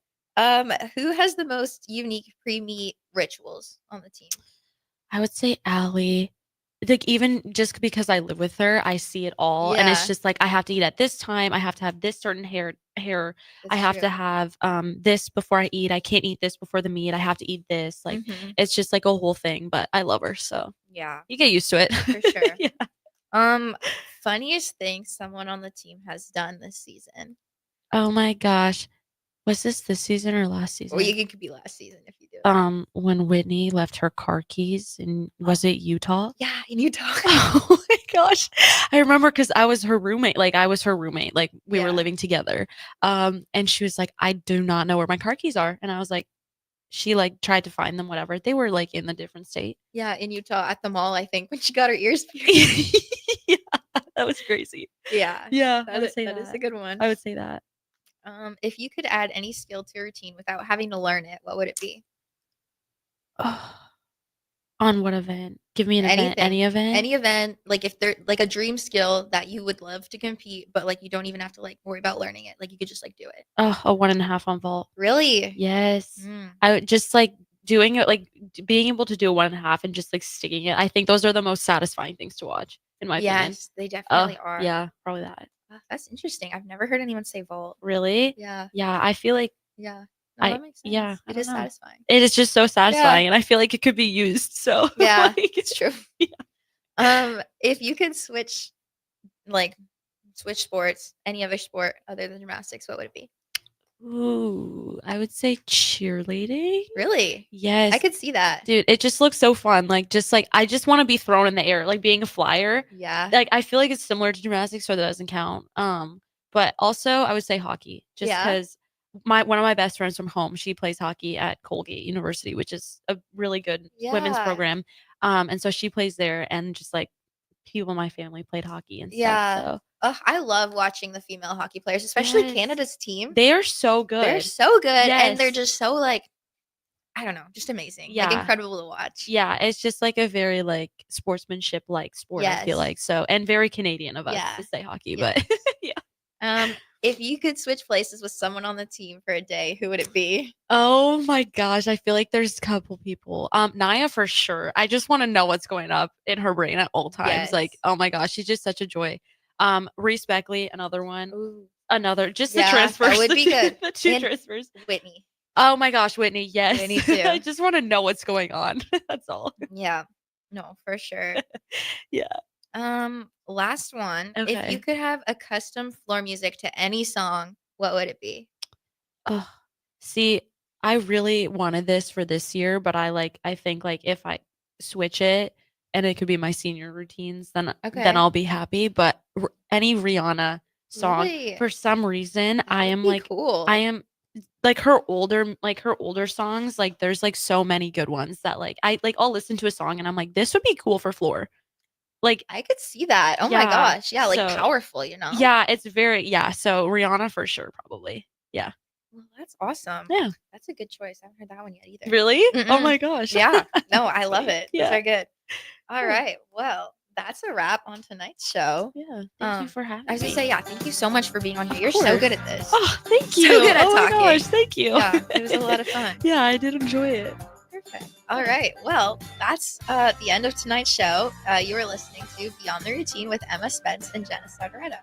Who has the most unique pre-meet rituals on the team? I would say Allie. Like even just because I live with her, I see it all, and it's Yeah. just like I have to eat at this time. I have to have this certain hair. I That's have true. to have this before I eat. I can't eat this before the meat. I have to eat this. Like Mhm. it's just like a whole thing. But I love her, so Yeah, you get used to it for sure. Yeah. Funniest thing someone on the team has done this season. Oh my gosh, was this season or last season? Or it could be last season if you do. it. When Whitney left her car keys and was it Utah? Yeah, in Utah. Oh my gosh. I remember because I was her roommate. Like we were Yeah. living together. And she was like, I do not know where my car keys are. And I was like, she like tried to find them, whatever. They were like in a different state. Yeah, in Utah at the mall, I think, when she got her ears pierced. Yeah, that was crazy. Yeah. Yeah, I That would is, say that is a that. good one. I would say that. If you could add any skill to your routine without having to learn it, what would it be? On what event? Give me an event. Anything. Any event? Any event, like if they're like a dream skill that you would love to compete, but like you don't even have to like worry about learning it. Like you could just like do it. Oh, a 1.5 on vault. Really? Yes. Mm. I would just like doing it, like being able to do a 1.5 and just like sticking it. I think those are the most satisfying things to watch, in my opinion. Yes, they definitely are. Yeah, probably that. That's interesting. I've never heard anyone say vault. Really? Yeah. Yeah, I feel like Yeah. No, that makes sense. yeah, I It don't is know. satisfying. it is just so satisfying, and I feel like it could be used. So Yeah, like, it's true. If you could switch sports, any other sport other than gymnastics, what would it be? ooh, I would say cheerleading. Really? Yes, I could see that. dude, it just looks so fun. Like I just want to be thrown in the air, like being a flyer. Yeah. Like I feel like it's similar to gymnastics, so that doesn't count. But also I would say hockey, just Yeah. because one of my best friends from home, she plays hockey at Colgate University, which is a really good women's Yeah. program. And so she plays there, and just like people in my family played hockey and Yeah. stuff. So Ugh, I love watching the female hockey players, especially Yes. Canada's team. they are so good. They're so good, and they're Yes. just so like, I don't know, just amazing. Like Yeah. incredible to watch. Yeah, it's just like a very like sportsmanship like sport, I feel Yes. like. So, and very Canadian of us Yeah. to say hockey, Yes. but yeah. If you could switch places with someone on the team for a day, who would it be? Oh my gosh, I feel like there's a couple people. Naya for sure. I just want to know what's going up in her brain at all times. Like, Yes. oh my gosh, she's just such a joy. Reese Beckley, another one. Ooh. Another, just Yeah, the that transfers. would be good. The two And- transfers. Whitney. Oh my gosh, Whitney, yes. Whitney too. I just want to know what's going on. That's all. Yeah. No, for sure. Yeah. Last one. If Okay. you could have a custom floor music to any song, what would it be? Oh, see, I really wanted this for this year, but I think like if I switch it and it could be my senior routines, then Okay. I'll be happy. But any Rihanna song, Really? for some reason, That I would am be like cool. I am like her older songs. Like there's like so many good ones that like I'll listen to a song and I'm like, this would be cool for floor. Like I could see that. Oh my Yeah, gosh. Yeah, like so- powerful, you know? yeah, it's very So Rihanna for sure, probably. Yeah. Well, that's awesome. Yeah. That's a good choice. I haven't heard that one yet either. Really? Oh Mm-mm. my gosh. Yeah. No, I love it. Yeah. Those are good. All Yeah. right. Well, that's a wrap on tonight's show. Yeah. Thank you Um, for having I was me. gonna say, yeah, thank you so much for being on here. You're so course. good at this. Oh, thank So you. good at oh my talking. gosh, thank you. Yeah, it was a lot of fun. Yeah, I did enjoy it. Perfect. All right. Well, that's the end of tonight's show. You were listening to Beyond the Routine with Emma Spence and Jenna Sagaretta.